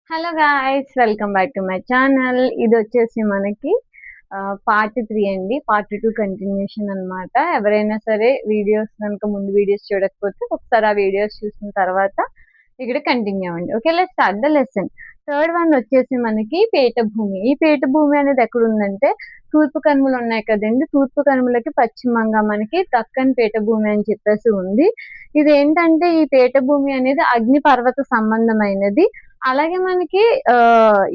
Hello guys, welcome back to my channel. ఇది వచ్చేసి మనకి పార్ట్ 3 అండి. పార్ట్ 2 కంటిన్యూషన్ అన్నమాట. ఎవరైనా సరే వీడియోస్ కనుక ముందు వీడియోస్ చూడకపోతే ఒకసారి ఆ వీడియోస్ చూసిన తర్వాత ఇక్కడ కంటిన్యూ అవ్వండి. Okay, let's start the lesson. Third one వచ్చేసి మనకి పీఠభూమి. ఈ పీఠభూమి అనేది ఎక్కడ ఉందంటే తూర్పు కనుమలు ఉన్నాయి కదండి. తూర్పు కనుమలకి పశ్చిమంగా మనకి దక్కన్ పీఠభూమి అని చెప్పేసి ఉంది. ఇది ఏంటంటే ఈ పీఠభూమి అనేది అగ్ని పర్వత సంబంధమైనది. అలాగే మనకి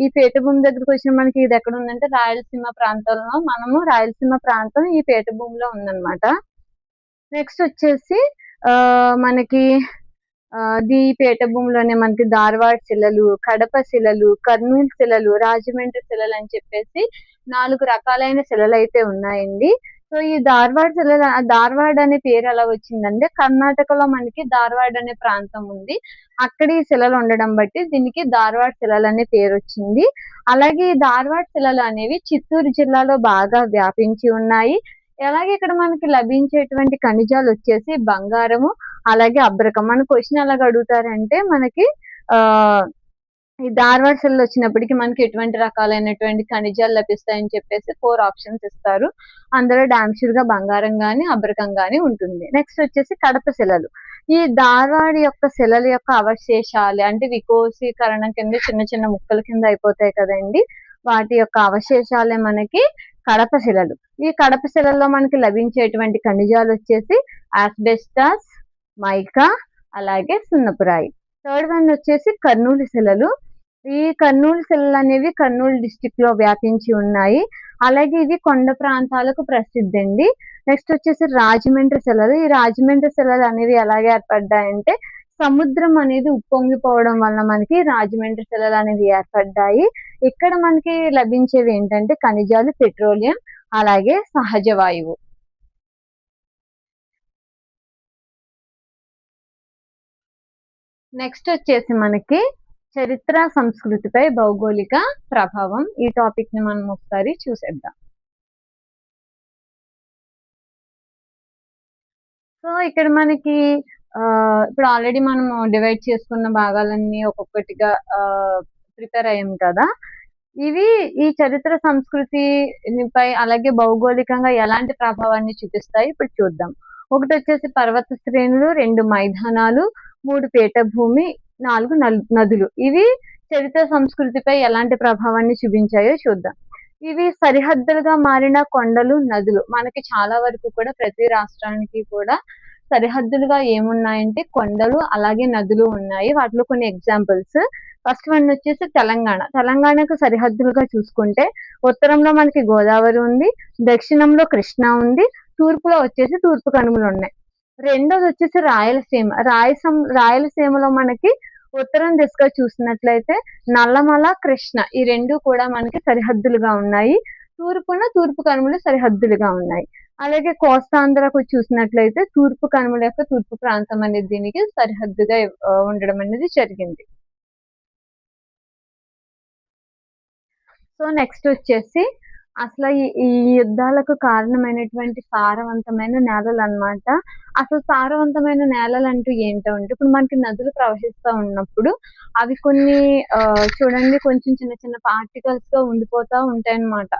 ఈ పీఠభూమి దగ్గరకు వచ్చిన మనకి ఇది ఎక్కడ ఉందంటే రాయలసీమ ప్రాంతంలో, రాయలసీమ ప్రాంతం ఈ పీఠభూమిలో ఉందన్నమాట. నెక్స్ట్ వచ్చేసి మనకి ఈ పీఠభూమిలోనే మనకి ధార్వాడ్ శిలలు, కడప శిలలు, కర్నూలు శిలలు, రాజమండ్రి శిలలు అని చెప్పేసి 4 రకాలైన శిలలు అయితే ఉన్నాయండి. సో ఈ ధార్వాడ్ అనే పేరు ఎలా వచ్చిందంటే కర్ణాటకలో మనకి ధార్వాడ్ అనే ప్రాంతం ఉంది. అక్కడ ఈ శిలలు ఉండడం బట్టి దీనికి ధార్వాడ్ శిలలు అనే పేరు వచ్చింది. అలాగే ఈ ధార్వాడ్ శిలలు అనేవి చిత్తూరు జిల్లాలో బాగా వ్యాపించి ఉన్నాయి. అలాగే ఇక్కడ మనకి లభించేటువంటి ఖనిజాలు వచ్చేసి బంగారము, అలాగే అబ్రకం. మన క్వశ్చన్ ఎలాగ అడుగుతారంటే మనకి ఆ ఈ ధార్వాడ్ శిలలు వచ్చినప్పటికి మనకి ఎటువంటి రకాలైనటువంటి ఖనిజాలు లభిస్తాయని చెప్పేసి 4 ఆప్షన్స్ ఇస్తారు. అందులో డామ్ షూర్ గా బంగారం గాని అబ్రకం గాని ఉంటుంది. నెక్స్ట్ వచ్చేసి కడప శిలలు. ఈ ధార్వాడ్ యొక్క శిలల యొక్క అవశేషాలు అంటే వికోసీకరణం కింద చిన్న చిన్న ముక్కల కింద అయిపోతాయి కదండి, వాటి యొక్క అవశేషాలే మనకి కడప శిలలు. ఈ కడప శిలల్లో మనకి లభించేటువంటి ఖనిజాలు వచ్చేసి ఆస్బెస్టాస్, మైకా, అలాగే సున్నపురాయి. థర్డ్ వన్ వచ్చేసి కర్నూలు శిలలు. ఈ కర్నూలు శిలలు అనేవి కర్నూలు డిస్టిక్ లో వ్యాపించి ఉన్నాయి. అలాగే ఇవి కొండ ప్రాంతాలకు ప్రసిద్ధి అండి. నెక్స్ట్ వచ్చేసి రాజమండ్రి శిలలు. ఈ రాజమండ్రి శిలలు అనేవి ఎలాగ ఏర్పడ్డాయంటే సముద్రం అనేది ఉప్పొంగిపోవడం వల్ల మనకి రాజమండ్రి శిలలు అనేవి ఏర్పడ్డాయి. ఇక్కడ మనకి లభించేవి ఏంటంటే ఖనిజాలు, పెట్రోలియం, అలాగే సహజ వాయువు. నెక్స్ట్ వచ్చేసి మనకి చరిత్ర సంస్కృతిపై భౌగోళిక ప్రభావం. ఈ టాపిక్ ని మనం ఒకసారి చూసేద్దాం. సో ఇక్కడ మనకి ఇప్పుడు ఆల్రెడీ మనం డివైడ్ చేసుకున్న భాగాలన్నీ ఒక్కొక్కటిగా ప్రిపేర్ అయ్యాం కదా. ఇవి ఈ చరిత్ర సంస్కృతిపై అలాగే భౌగోళికంగా ఎలాంటి ప్రభావాన్ని చూపిస్తాయి ఇప్పుడు చూద్దాం. ఒకటి వచ్చేసి పర్వత శ్రేణులు, 2 మైదానాలు, 3 పీఠభూమి, 4 నదులు. ఇవి చరిత్ర సంస్కృతిపై ఎలాంటి ప్రభావాన్ని చూపించాయో చూద్దాం. ఇవి సరిహద్దులుగా మారిన కొండలు, నదులు. మనకి చాలా వరకు కూడా ప్రతి రాష్ట్రానికి కూడా సరిహద్దులుగా ఏమున్నాయంటే కొండలు అలాగే నదులు ఉన్నాయి. వాటిలో కొన్ని ఎగ్జాంపుల్స్. ఫస్ట్ వన్ వచ్చేసి తెలంగాణ. తెలంగాణకు సరిహద్దులుగా చూసుకుంటే ఉత్తరంలో మనకి గోదావరి ఉంది, దక్షిణంలో కృష్ణ ఉంది, తూర్పులో వచ్చేసి తూర్పు కనుమలు ఉన్నాయి. రెండోది వచ్చేసి రాయలసీమ. రాయలసీమలో మనకి ఉత్తరం దిశగా చూసినట్లయితే నల్లమల, కృష్ణ ఈ రెండు కూడా మనకి సరిహద్దులుగా ఉన్నాయి. తూర్పు కనుమలు సరిహద్దులుగా ఉన్నాయి. అలాగే కోస్తాంధ్రకు చూసినట్లయితే తూర్పు కనుమల యొక్క తూర్పు ప్రాంతం అనేది దీనికి సరిహద్దుగా ఉండడం అనేది జరిగింది. సో నెక్స్ట్ వచ్చేసి అసలు ఈ యుద్ధాలకు కారణమైనటువంటి సారవంతమైన నేలలు అన్నమాట. అసలు సారవంతమైన నేలలు అంటూ ఏంటంటే ఇప్పుడు మనకి నదులు ప్రవహిస్తూ ఉన్నప్పుడు అవి కొన్ని చూడండి కొంచెం చిన్న చిన్న పార్టికల్స్ గా ఉండిపోతా ఉంటాయి అన్నమాట.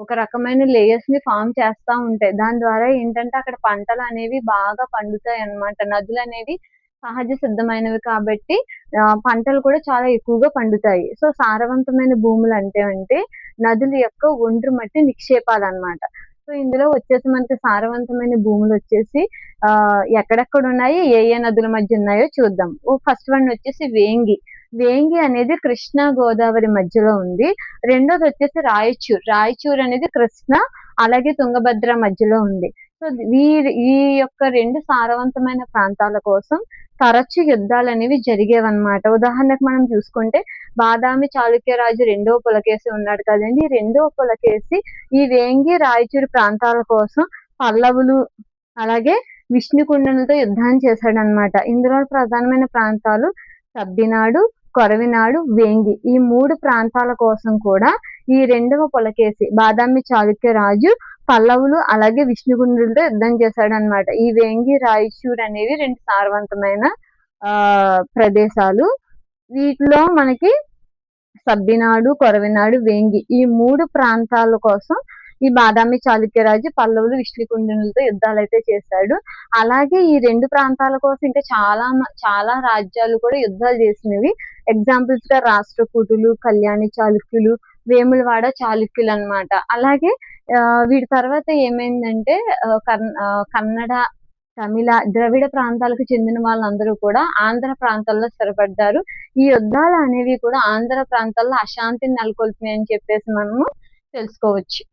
ఒక రకమైన లేయర్స్ ని ఫామ్ చేస్తా ఉంటాయి. దాని ద్వారా ఏంటంటే అక్కడ పంటలు అనేవి బాగా పండుతాయి అన్నమాట. నదులు అనేవి సహజ సిద్ధమైనవి కాబట్టి పంటలు కూడా చాలా ఎక్కువగా పండుతాయి. సో సారవంతమైన భూములు అంటే నదుల యొక్క ఒండ్రు మట్టి నిక్షేపాలు అన్నమాట. సో ఇందులో వచ్చేసి మనకి సారవంతమైన భూములు వచ్చేసి ఎక్కడెక్కడ ఉన్నాయి, ఏ ఏ నదుల మధ్య ఉన్నాయో చూద్దాం. ఫస్ట్ వన్ వచ్చేసి వేంగి. వేంగి అనేది కృష్ణా గోదావరి మధ్యలో ఉంది. రెండోది వచ్చేసి రాయచూర్ అనేది కృష్ణ అలాగే తుంగభద్ర మధ్యలో ఉంది. సో ఈ యొక్క 2 సారవంతమైన ప్రాంతాల కోసం తరచు యుద్ధాలు అనేవి జరిగేవన్నమాట. ఉదాహరణకు మనం చూసుకుంటే బాదామి చాళుక్యరాజు 2వ పులకేశి ఉన్నాడు కదండి. 2వ పులకేశి ఈ వేంగి రాయచూరు ప్రాంతాల కోసం పల్లవులు అలాగే విష్ణుకుండనులతో యుద్ధం చేశాడనమాట. ఇందులో ప్రధానమైన ప్రాంతాలు సబ్బినాడు, కొరవినాడు, వేంగి. ఈ 3 ప్రాంతాల కోసం కూడా ఈ 2వ పులకేశి బాదామి చాళుక్య రాజు పల్లవులు అలాగే విష్ణుకుండులతో యుద్ధం చేశాడనమాట. ఈ వేంగి, రాయచూర్ అనేవి 2 సారవంతమైన ప్రదేశాలు. వీటిలో మనకి సబ్బినాడు, కొరవినాడు, వేంగి ఈ 3 ప్రాంతాల కోసం ఈ బాదామి చాళుక్యరాజు పల్లవులు, విష్ణుకుండినులతో యుద్ధాలైతే చేశాడు. అలాగే ఈ 2 ప్రాంతాల కోసం ఇంకా చాలా రాజ్యాలు కూడా యుద్ధాలు చేసినవి. ఎగ్జాంపుల్స్ గా రాష్ట్రకూటులు, కళ్యాణి చాళుక్యులు, వేములవాడ చాళుక్యులు అన్నమాట. అలాగే వీటి తర్వాత ఏమైందంటే కన్నడ, తమిళ, ద్రవిడ ప్రాంతాలకు చెందిన వాళ్ళందరూ కూడా ఆంధ్ర ప్రాంతాల్లో స్థిరపడ్డారు. ఈ యుద్ధాలు అనేవి కూడా ఆంధ్ర ప్రాంతాల్లో అశాంతిని నెలకొల్పినాయని చెప్పేసి మనము తెలుసుకోవచ్చు.